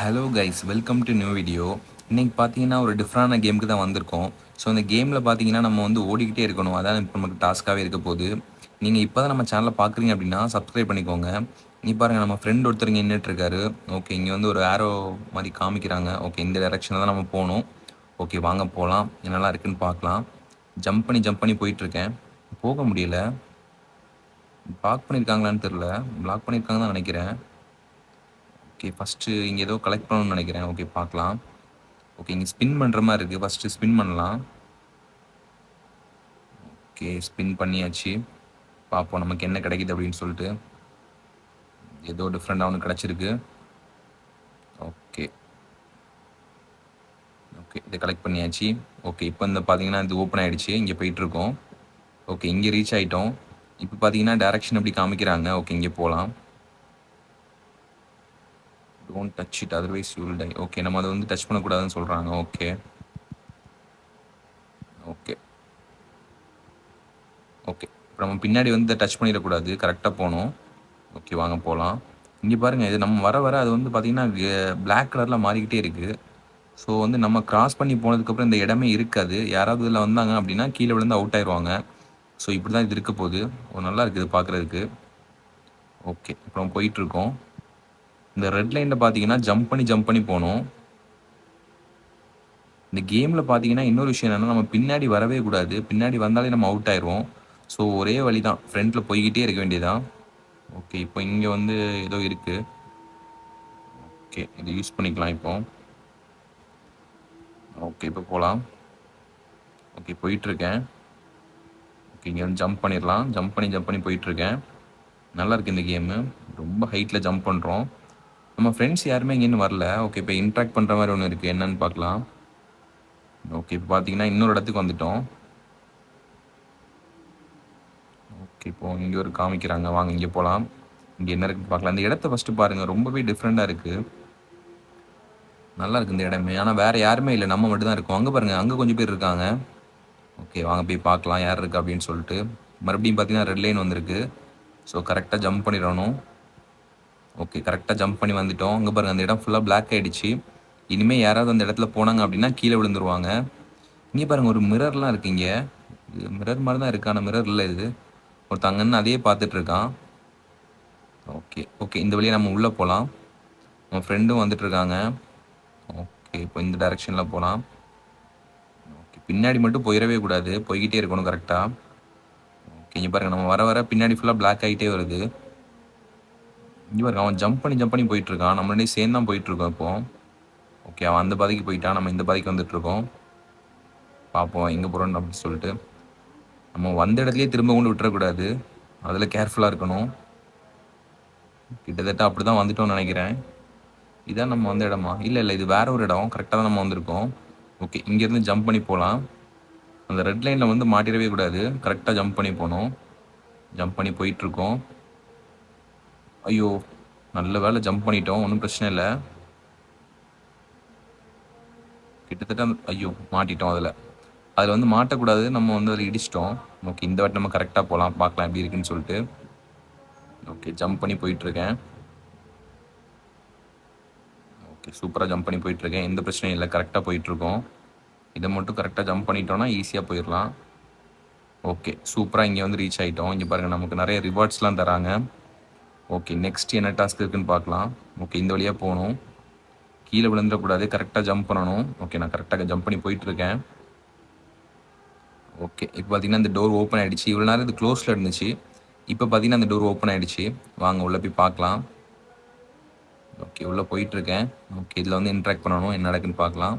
Hello guys, welcome to new video. இன்றைக்கி பார்த்தீங்கன்னா ஒரு டிஃப்ரெண்டான கேமுக்கு தான் வந்திருக்கோம். ஸோ அந்த கேமில் பார்த்தீங்கன்னா நம்ம வந்து ஓடிக்கிட்டே இருக்கணும். அதான் இப்போ நமக்கு டாஸ்க்காகவே இருக்க போகுது. நீங்கள் இப்போ தான் நம்ம சேனலை பார்க்குறீங்க அப்படின்னா சப்ஸ்கிரைப் பண்ணிக்கோங்க. நீ பாருங்கள், நம்ம ஃப்ரெண்ட் ஒருத்தர் இங்கே நின்றுட்டுருக்காரு. ஓகே, இங்கே வந்து ஒரு ஆரோ மாதிரி காமிக்கிறாங்க. ஓகே, இந்த டைரெக்ஷனில் தான் நம்ம போகணும். ஓகே, வாங்க போகலாம். என்னெல்லாம் இருக்குதுன்னு பார்க்கலாம். ஜம்ப் பண்ணி போயிட்டுருக்கேன். போக முடியல. பிளாக் பண்ணியிருக்காங்களான்னு தெரில. பிளாக் பண்ணியிருக்காங்க தான் நினைக்கிறேன். ஓகே, ஃபஸ்ட்டு இங்கே ஏதோ கலெக்ட் பண்ணணும்னு நினைக்கிறேன். ஓகே, பார்க்கலாம். ஓகே, இங்கே ஸ்பின் பண்ணுற மாதிரி இருக்குது. ஃபஸ்ட்டு ஸ்பின் பண்ணலாம். ஓகே, ஸ்பின் பண்ணியாச்சு. பார்ப்போம் நமக்கு என்ன கிடைக்குது அப்படின்னு சொல்லிட்டு. ஏதோ டிஃப்ரெண்டாக ஒன்று கிடச்சிருக்கு. ஓகே ஓகே, இதை கலெக்ட் பண்ணியாச்சு. ஓகே, இப்போ இந்த பார்த்தீங்கன்னா இது ஓப்பன் ஆகிடுச்சு. இங்கே போயிட்டுருக்கோம். ஓகே, இங்கே ரீச் ஆகிட்டோம். இப்போ பார்த்தீங்கன்னா டேரெக்ஷன் எப்படி காமிக்கிறாங்க. ஓகே, இங்கே போகலாம். Don't touch it otherwise you will tie. Okay, நம்ம அதை வந்து டச் பண்ணக்கூடாதுன்னு சொல்கிறாங்க. ஓகே ஓகே ஓகே, இப்போ நம்ம பின்னாடி வந்து டச் பண்ணிடக்கூடாது, கரெக்டாக போகணும். ஓகே, வாங்க போகலாம். இங்கே பாருங்கள், இது நம்ம வர வர அது வந்து பார்த்திங்கன்னா பிளாக் கலரில் மாறிக்கிட்டே இருக்குது. ஸோ வந்து நம்ம கிராஸ் பண்ணி போனதுக்கப்புறம் இந்த இடமே இருக்காது. யாராவது இதில் வந்தாங்க அப்படின்னா கீழே விழுந்து அவுட் ஆயிடுவாங்க. ஸோ இப்படி தான் இது இருக்க போகுது. நல்லா இருக்குது பார்க்குறதுக்கு. ஓகே, அப்புறம் போயிட்டுருக்கோம். இந்த ரெட் லைனில் பார்த்தீங்கன்னா ஜம்ப் பண்ணி போகணும். இந்த கேமில் பார்த்தீங்கன்னா இன்னொரு விஷயம் என்னென்னா, நம்ம பின்னாடி வரவே கூடாது. பின்னாடி வந்தாலே நம்ம அவுட் ஆயிடுவோம். ஸோ ஒரே வழி தான், ஃப்ரண்ட்டில் போய்கிட்டே இருக்க வேண்டியதான். ஓகே, இப்போ இங்கே வந்து ஏதோ இருக்குது. ஓகே, இது யூஸ் பண்ணிக்கலாம் இப்போ. ஓகே, இப்போ போகலாம். ஓகே, போயிட்டுருக்கேன். ஓகே, இங்கே வந்து ஜம்ப் பண்ணிடலாம். ஜம்ப் பண்ணி போயிட்டுருக்கேன். நல்லா இருக்குது இந்த கேமு. ரொம்ப ஹைட்டில் ஜம்ப் பண்ணுறோம். நம்ம ஃப்ரெண்ட்ஸ் யாருமே இங்கேன்னு வரல. ஓகே, இப்போ இன்ட்ராக்ட் பண்ணுற மாதிரி ஒன்று இருக்குது. என்னன்னு பார்க்கலாம். ஓகே, இப்போ பார்த்தீங்கன்னா இன்னொரு இடத்துக்கு வந்துட்டோம். ஓகே, இப்போது இங்கே ஒரு காமிக்கிறாங்க. வாங்க இங்கே போகலாம். இங்கே என்ன இருக்குன்னு பார்க்கலாம். இந்த இடத்த ஃபஸ்ட்டு பாருங்கள், ரொம்பவே டிஃப்ரெண்ட்டாக இருக்குது. நல்லா இருக்குது இந்த இடமே. ஆனால் வேறு யாருமே இல்லை, நம்ம மட்டும் தான் இருக்கோம். அங்கே பாருங்கள், அங்கே கொஞ்சம் பேர் இருக்காங்க. ஓகே, வாங்க போய் பார்க்கலாம் யார் இருக்குது அப்படின்னு சொல்லிட்டு. மறுபடியும் பார்த்தீங்கன்னா ரெட் லைன் வந்திருக்கு. ஸோ கரெக்டாக ஜம்ப் பண்ணிடணும். ஓகே, கரெக்டாக ஜம்ப் பண்ணி வந்துவிட்டோம். அங்கே பாருங்கள், அந்த இடம் ஃபுல்லாக பிளாக் ஆகிடுச்சு. இனிமேல் யாராவது அந்த இடத்துல போனாங்க அப்படின்னா கீழே விழுந்துருவாங்க. இங்கே பாருங்கள், ஒரு மிரர்லாம் இருக்குது. இங்கே இது மிரர் மாதிரி தான் இருக்குது, ஆனால் மிரர் இல்லை. இது ஒருத்தங்கன்னு அதையே பார்த்துட்ருக்கான். ஓகே ஓகே, இந்த வழியாக நம்ம உள்ளே போகலாம். நம்ம ஃப்ரெண்டும் வந்துட்டுருக்காங்க. ஓகே, இப்போ இந்த டைரெக்ஷனில் போகலாம். ஓகே, பின்னாடி மட்டும் போயிடவே கூடாது, போய்கிட்டே இருக்கணும் கரெக்டாக. ஓகே, இங்கே பாருங்கள், நம்ம வர வர பின்னாடி ஃபுல்லாக பிளாக் ஆகிட்டே வருது. இங்கே பாருங்க, அவன் ஜம்ப் பண்ணி போயிட்டுருக்கான். நம்மளே சேர்ந்து தான் போயிட்டுருக்கோம் இப்போ. ஓகே, அவன் அந்த பாதைக்கு போயிட்டான், நம்ம இந்த பாதைக்கு வந்துட்டுருக்கோம். பார்ப்போம் எங்கே போகிறோன்னு அப்படின்னு சொல்லிட்டு. நம்ம வந்த இடத்துலையே திரும்ப கொண்டு விட்டுறக்கூடாது, அதில் கேர்ஃபுல்லாக இருக்கணும். கிட்டத்தட்ட அப்படி தான் வந்துட்டோம்னு நினைக்கிறேன். இதான் நம்ம வந்த இடமா? இல்லை, இது வேற ஒரு இடம். கரெக்டாக தான் நம்ம வந்திருக்கோம். ஓகே, இங்கேருந்து ஜம்ப் பண்ணி போகலாம். அந்த ரெட் லைனில் வந்து மாட்டிடவே கூடாது, கரெக்டாக ஜம்ப் பண்ணி போகணும். ஜம்ப் பண்ணி போயிட்டுருக்கோம். ஐயோ, நல்ல வேலை ஜம்ப் பண்ணிட்டோம், ஒன்றும் பிரச்சனை இல்லை. கிட்டத்தட்ட ஐயோ மாட்டிட்டோம். அதில் வந்து மாட்டக்கூடாது, நம்ம வந்து அதில் இடிச்சிட்டோம். ஓகே, இந்த வாட்டி நம்ம கரெக்டாக போகலாம், பார்க்கலாம் எப்படி இருக்குன்னு சொல்லிட்டு. ஓகே, ஜம்ப் பண்ணி போயிட்டுருக்கேன். ஓகே, சூப்பராக ஜம்ப் பண்ணி போயிட்டுருக்கேன், எந்த பிரச்சனையும் இல்லை, கரெக்டாக போயிட்டுருக்கோம். இதை மட்டும் கரெக்டாக ஜம்ப் பண்ணிட்டோன்னா ஈஸியாக போயிடலாம். ஓகே, சூப்பராக இங்கே வந்து ரீச் ஆகிட்டோம். இங்கே பாருங்கள், நமக்கு நிறைய ரிவார்ட்ஸ்லாம் தராங்க. ஓகே, நெக்ஸ்ட் என்ன டாஸ்க் இருக்குன்னு பார்க்கலாம். ஓகே, இந்த வழியாக போகணும், கீழே விழுந்துடக்கூடாது, கரெக்டாக ஜம்ப் பண்ணணும். ஓகே, நான் கரெக்டாக ஜம்ப் பண்ணி போயிட்டுருக்கேன். ஓகே, இப்போ பார்த்தீங்கன்னா இந்த டோர் ஓப்பன் ஆகிடுச்சு. இவ்வளோ நேரம் இது க்ளோஸில் இருந்துச்சு, இப்போ பார்த்தீங்கன்னா அந்த டோர் ஓப்பன் ஆகிடுச்சு. வாங்க உள்ளே போய் பார்க்கலாம். ஓகே, உள்ளே போயிட்டுருக்கேன். ஓகே, இதில் வந்து இன்ட்ராக்ட் பண்ணணும், என்ன நடக்குன்னு பார்க்கலாம்.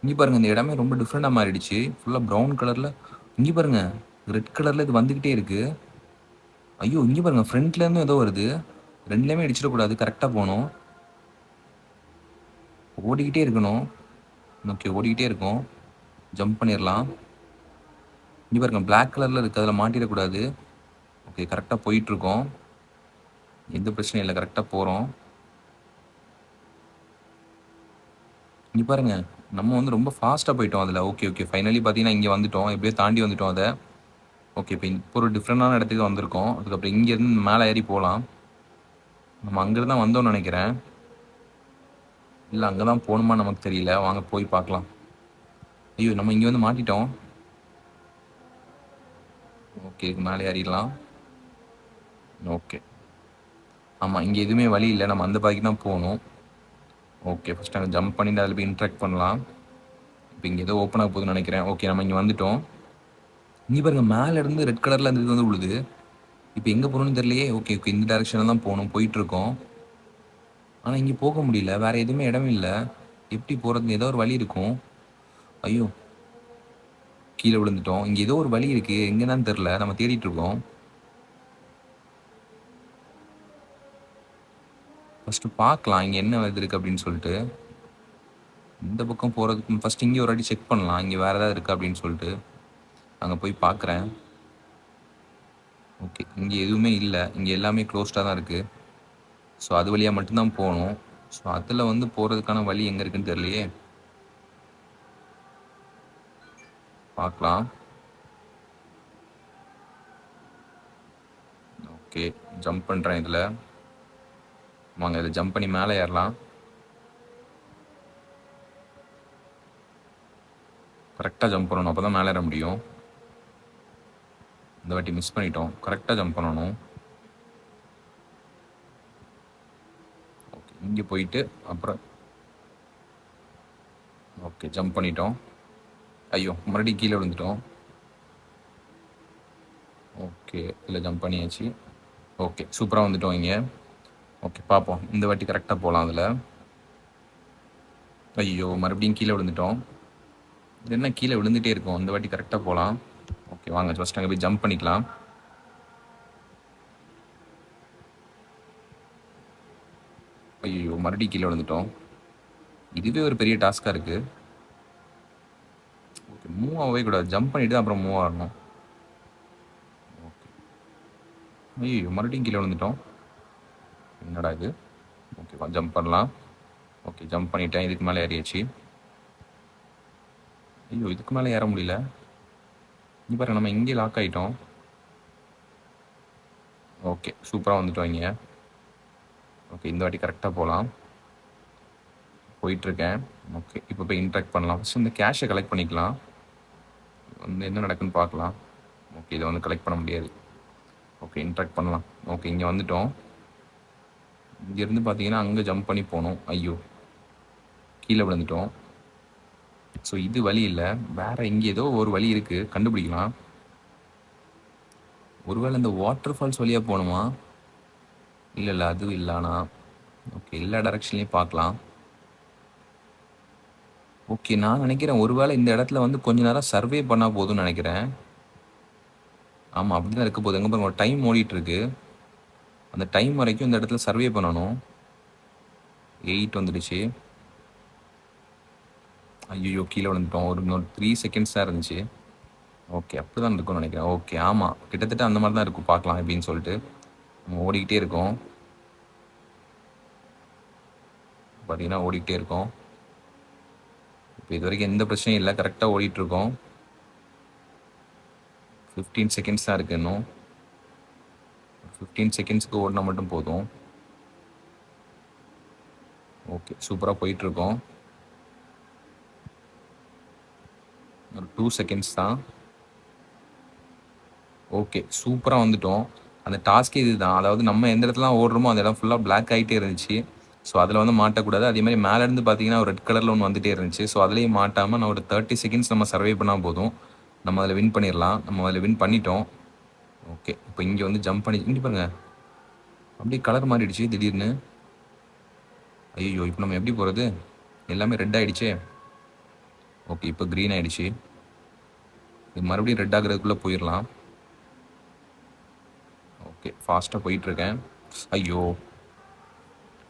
இங்கே பாருங்கள், இந்த இடமே ரொம்ப டிஃப்ரெண்டாக மாறிடுச்சு. ஃபுல்லாக ப்ரௌன் கலரில். இங்கே பாருங்கள், ரெட் கலரில் இது வந்துக்கிட்டே இருக்குது. ஐயோ, இங்கே பாருங்கள், ஃப்ரண்ட்லேருந்து ஏதோ வருது. ரெண்டுலேயுமே அடிச்சிடக்கூடாது, கரெக்டாக போகணும், ஓடிக்கிட்டே இருக்கணும். ஓகே, ஓடிக்கிட்டே இருக்கும், ஜம்ப் பண்ணிடலாம். இங்கே பாருங்கள், பிளாக் கலரில் இருக்குது, அதில் மாட்டிடக்கூடாது. ஓகே, கரெக்டாக போயிட்டுருக்கோம், எந்த பிரச்சனையும் இல்லை, கரெக்டாக போகிறோம். இங்கே பாருங்கள், நம்ம வந்து ரொம்ப ஃபாஸ்ட்டாக போயிட்டோம் அதில். ஓகே, ஃபைனலி பார்த்தீங்கன்னா இங்கே வந்துவிட்டோம், எப்படியோ தாண்டி வந்துவிட்டோம் அதை. ஓகே, இப்போ ஒரு டிஃப்ரெண்டான இடத்துக்கு வந்திருக்கோம். அதுக்கப்புறம் இங்கேருந்து மேலே ஏறி போகலாம். நம்ம அங்கேருந்து தான் வந்தோம்னு நினைக்கிறேன். இல்லை அங்கே தான் போகணுமா நமக்கு தெரியல, வாங்க போய் பார்க்கலாம். ஐயோ நம்ம இங்கே வந்து மாட்டிட்டோம். ஓகே இதுக்கு மேலே ஏறிடலாம். ஓகே ஆமாம் இங்கே எதுவுமே வழி இல்லை, நம்ம அந்த பாக்கி தான் போகணும். ஓகே ஃபஸ்ட் அங்கே ஜம்ப் பண்ணிட்டு அதில் போய் இன்ட்ராக்ட் பண்ணலாம். இப்போ இங்கே ஏதோ ஓப்பன் ஆக போகுதுன்னு நினைக்கிறேன். ஓகே நம்ம இங்கே வந்துட்டோம். இங்கே பாருங்க மேலே இருந்து ரெட் கலரில் அந்த இது வந்து விழுது. இப்போ எங்கே போகணும்னு தெரியலையே. ஓகே ஓகே இந்த டேரெக்ஷனில் தான் போகணும், போயிட்டுருக்கோம். ஆனால் இங்கே போக முடியல, வேறு எதுவுமே இடம் இல்லை. எப்படி போகிறது? ஏதோ ஒரு வழி இருக்கும். ஐயோ கீழே விழுந்துட்டோம். இங்கே ஏதோ ஒரு வழி இருக்குது, எங்கேன்னு தெரில, நம்ம தேடிட்டு இருக்கோம். ஃபஸ்ட்டு பார்க்கலாம் இங்கே என்ன இது இருக்குது அப்படின்னு சொல்லிட்டு. இந்த பக்கம் போகிறதுக்கு ஃபஸ்ட்டு இங்கே ஒரு வாட்டி செக் பண்ணலாம், இங்கே வேறு ஏதாவது இருக்குது அப்படின்னு சொல்லிட்டு. அங்கே போய் பார்க்குறேன். ஓகே இங்கே எதுவுமே இல்லை, இங்கே எல்லாமே க்ளோஸ்டாக தான் இருக்குது. ஸோ அது வழியாக மட்டும்தான் போகணும். ஸோ அதில் வந்து போகிறதுக்கான வழி எங்கே இருக்குன்னு தெரியலையே. பார்க்கலாம். ஓகே ஜம்ப் பண்ணுறேன் இதில். வாங்க இதில் ஜம்ப் பண்ணி மேலே ஏறலாம். கரெக்டாக ஜம்ப் பண்ணணும், அப்போ தான் மேலே ஏற முடியும். இந்த வாட்டி மிஸ் பண்ணிட்டோம், கரெக்டாக ஜம்ப் பண்ணணும். ஓகே இங்கே போயிட்டு அப்புறம் ஓகே ஜம்ப் பண்ணிட்டோம். ஐயோ மறுபடியும் கீழே விழுந்துட்டோம். ஓகே இதில் ஜம்ப் பண்ணியாச்சு. ஓகே சூப்பராக வந்துட்டோம் இங்கே. ஓகே பார்ப்போம் இந்த வாட்டி கரெக்டாக போகலாம் அதில். ஐயோ மறுபடியும் கீழே விழுந்துட்டோம். இது என்ன கீழே விழுந்துகிட்டே இருக்கும், இந்த வாட்டி கரெக்டாக போகலாம். ஓகே வாங்க ஃபஸ்ட் அங்கே போய் ஜம்ப் பண்ணிக்கலாம். ஐயோ மறுபடியும் கீழே விழுந்துட்டோம். இதுவே ஒரு பெரிய டாஸ்காக இருக்குது. ஓகே மூவ் ஆகவே கூடாது, ஜம்ப் பண்ணிவிட்டு அப்புறம் மூவ் ஆகணும். ஓகே ஐயோ மறுபடியும் கீழே விழுந்துட்டோம், என்னடா இது. ஓகே ஜம்ப் பண்ணலாம். ஓகே ஜம்ப் பண்ணிட்டேன், இதுக்கு மேலே ஏறியாச்சு. ஐயோ இதுக்கு மேலே ஏற முடியல. இங்கே பாருங்க நம்ம இங்கே லாக் ஆகிட்டோம். ஓகே சூப்பராக வந்துட்டோம் இங்கே. ஓகே இந்த வாட்டி கரெக்டாக போகலாம், போயிட்டுருக்கேன். ஓகே இப்போ போய் இன்ட்ராக்ட் பண்ணலாம். ஃபஸ்ட் இந்த கேஷை கலெக்ட் பண்ணிக்கலாம், வந்து என்ன நடக்குன்னு பார்க்கலாம். ஓகே இதை வந்து கலெக்ட் பண்ண முடியாது. ஓகே இன்ட்ராக்ட் பண்ணலாம். ஓகே இங்கே வந்துட்டோம். இங்கேருந்து பார்த்தீங்கன்னா அங்கே ஜம்ப் பண்ணி போகணும். ஐயோ கீழே விழுந்துட்டோம். ஸோ இது வழி இல்லை, வேறு இங்கே ஏதோ ஒரு வழி இருக்குது, கண்டுபிடிக்கலாம். ஒருவேளை இந்த வாட்டர் ஃபால்ஸ் வழியாக போகணுமா? இல்லை அதுவும் இல்லைண்ணா. ஓகே எல்லா டைரெக்ஷன்லேயும் பார்க்கலாம். ஓகே நான் நினைக்கிறேன் ஒருவேளை இந்த இடத்துல வந்து கொஞ்ச நேரம் சர்வே பண்ணால் போதும்னு நினைக்கிறேன். ஆமாம் அப்படி தான் இருக்க போகுது. எங்கே பாருங்க ஒரு டைம் ஓடிட்டுருக்கு, அந்த டைம் வரைக்கும் இந்த இடத்துல சர்வே பண்ணணும். 8 வந்துடுச்சு. ஐயோ கீழே விழுந்துட்டோம். ஒரு 3 செகண்ட்ஸ் தான் இருந்துச்சு. ஓகே அப்படி தான் இருக்கும்னு நினைக்கிறேன். ஓகே ஆமாம் கிட்டத்தட்ட அந்த மாதிரி தான் இருக்கும், பார்க்கலாம் எப்படின்னு சொல்லிட்டு. நம்ம ஓடிக்கிட்டே இருக்கோம், பார்த்தீங்கன்னா ஓடிக்கிட்டே இருக்கோம். இப்போ இது வரைக்கும் எந்த பிரச்சனையும் இல்லை, கரெக்டாக ஓடிட்டுருக்கோம். 15 செகண்ட்ஸ் தான் இருக்குது இன்னும். 15 செகண்ட்ஸ்க்கு ஓடினா மட்டும் போதும். ஓகே சூப்பராக போயிட்டுருக்கோம். ஒரு 2 செகண்ட்ஸ் தான். ஓகே சூப்பராக வந்துட்டோம். அந்த டாஸ்க்கே இது தான், அதாவது நம்ம எந்த இடத்துலாம் ஓடுறோமோ அந்த இடம் ஃபுல்லாக பிளாக் ஆகிட்டே இருந்துச்சு. ஸோ அதில் வந்து மாட்டக்கூடாது. அதே மாதிரி மேலேருந்து பார்த்தீங்கன்னா ஒரு ரெட் கலரில் ஒன்று வந்துகிட்டே இருந்துச்சு. ஸோ அதுலேயும் மாட்டாமல் நான் ஒரு 30 செகண்ட்ஸ் நம்ம சர்வே பண்ணால் போதும், நம்ம அதில் வின் பண்ணிடலாம். நம்ம அதில் வின் பண்ணிட்டோம். ஓகே இப்போ இங்கே வந்து ஜம்ப் பண்ணி இங்கே பாருங்கள் அப்படியே கலர் மாறிடுச்சு திடீர்னு. ஐயோ இப்போ நம்ம எப்படி போகிறது? எல்லாமே ரெட் ஆகிடுச்சே. ஓகே இப்போ க்ரீன் ஆகிடுச்சு. இது மறுபடியும் ரெட் ஆகிறதுக்குள்ளே போயிடலாம். ஓகே ஃபாஸ்ட்டாக போயிட்டுருக்கேன். ஐயோ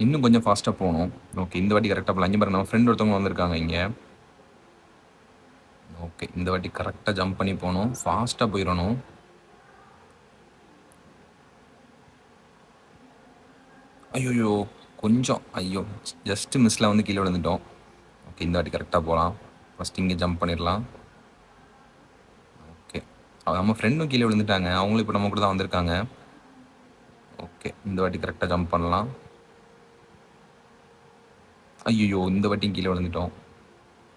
இன்னும் கொஞ்சம் ஃபாஸ்ட்டாக போகணும். ஓகே இந்த வாட்டி கரெக்டாக போகலாம். இங்கே பாருங்க நம்ம ஃப்ரெண்ட் ஒருத்தவங்க வந்திருக்காங்க இங்கே. ஓகே இந்த வாட்டி கரெக்டாக ஜம்ப் பண்ணி போகணும், ஃபாஸ்ட்டாக போயிடணும். ஐயோ கொஞ்சம் ஐயோ ஜஸ்ட்டு மிஸ்ஸில் வந்து கீழே விழுந்துட்டோம். ஓகே இந்த வாட்டி கரெக்டாக போகலாம். ஃபஸ்ட் இங்கே ஜம்ப் பண்ணிடலாம். ஓகே நம்ம ஃப்ரெண்டும் கீழே விழுந்துட்டாங்க, அவங்களும் இப்போ நம்ம கூட தான் வந்திருக்காங்க. ஓகே இந்த வாட்டி கரெக்டாக ஜம்ப் பண்ணலாம். ஐயோ, இந்த வாட்டியும் கீழே விழுந்துட்டோம்.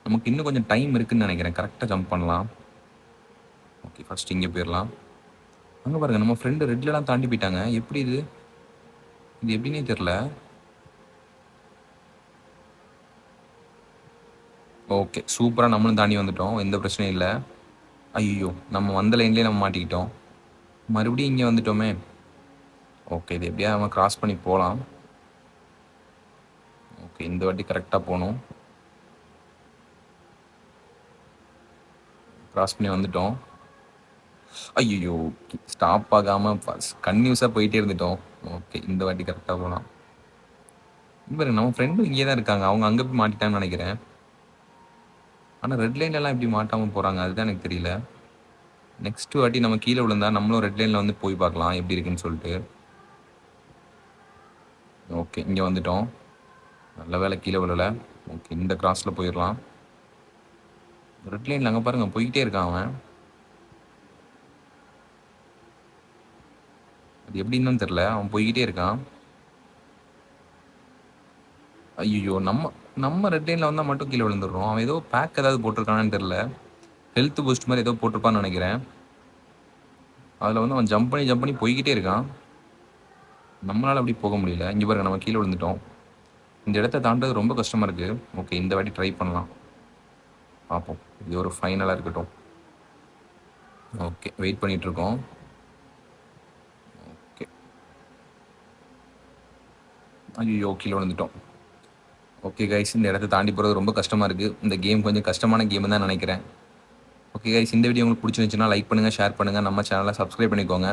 நமக்கு இன்னும் கொஞ்சம் டைம் இருக்குன்னு நினைக்கிறேன். கரெக்டாக ஜம்ப் பண்ணலாம். ஓகே, ஃபர்ஸ்ட் இங்கே போயிடலாம். அங்கே பாருங்க, நம்ம ஃப்ரெண்டு ரெட்லலாம் தாண்டி போயிட்டாங்க. எப்படி இது? இது எப்படின்னே தெரில. ஓகே, சூப்பராக நம்மளும் தாண்டி வந்துட்டோம். எந்த பிரச்சனையும் இல்லை. ஐயோ, நம்ம வந்த லைன்லேயே நம்ம மாட்டிக்கிட்டோம். மறுபடியும் இங்கே வந்துட்டோமே. ஓகே, இது எப்படியா நம்ம கிராஸ் பண்ணி போகலாம். ஓகே, இந்த வாட்டி கரெக்டாக போகணும். கிராஸ் பண்ணி வந்துட்டோம். ஐயோ, ஸ்டாப் ஆகாமல் கன்யூஸாக போயிட்டே இருந்துட்டோம். ஓகே, இந்த வாட்டி கரெக்டாக போகலாம். இப்போ நம்ம ஃப்ரெண்டும் இங்கே தான் இருக்காங்க. அவங்க அங்கே போய் மாட்டிட்டாங்கன்னு நினைக்கிறேன். ஆனால் ரெட் லைன்லலாம் எப்படி மாட்டாமல் போகிறாங்க, அதுதான் எனக்கு தெரியல. நெக்ஸ்ட் வாட்டி நம்ம கீழே விழுந்தா நம்மளும் ரெட் லைனில் வந்து போய் பார்க்கலாம் எப்படி இருக்குன்னு சொல்லிட்டு. ஓகே, இங்கே வந்துட்டோம். நல்ல வேலை கீழே விழலை. ஓகே, இந்த கிராஸில் போயிடலாம். ரெட் லைனில் அங்கே பாருங்கள், போய்கிட்டே இருக்கான் அவன். அது எப்படின்னு தெரில, அவன் போய்கிட்டே இருக்கான். ஐயோ, நம்ம ரெட் லைனில் வந்தால் மட்டும் கீழே விழுந்துடுறோம். அவன் ஏதோ பேக் ஏதாவது போட்டிருக்கானான்னு தெரில. ஹெல்த் பூஸ்ட் மாதிரி ஏதோ போட்டிருப்பான்னு நினைக்கிறேன். அதில் வந்து அவன் ஜம்ப் பண்ணி போய்கிட்டே இருக்கான். நம்மளால் அப்படி போக முடியல. இங்கே பாருங்க, நம்ம கீழே விழுந்துட்டோம். இந்த இடத்த தாண்டது ரொம்ப கஷ்டமாக இருக்குது. ஓகே, இந்த வாட்டி ட்ரை பண்ணலாம், பார்ப்போம். இது ஒரு ஃபைனலாக இருக்கட்டும். ஓகே, வெயிட் பண்ணிகிட்ருக்கோம். ஓகே, ஐயோ, கீழே விழுந்துட்டோம். ஓகே கைஸ், இந்த இடத்த தாண்டி போகிறது ரொம்ப கஷ்டமாக இருக்குது. இந்த கேம் கொஞ்சம் கஷ்டமான கேம் தான் நினைக்கிறேன். ஓகே கைஸ், இந்த வீடியோ உங்களுக்கு பிடிச்சிருந்துச்சுன்னா லைக் பண்ணுங்கள், ஷேர் பண்ணுங்கள், நம்ம சேனலை சப்ஸ்கிரைப் பண்ணிக்கோங்க.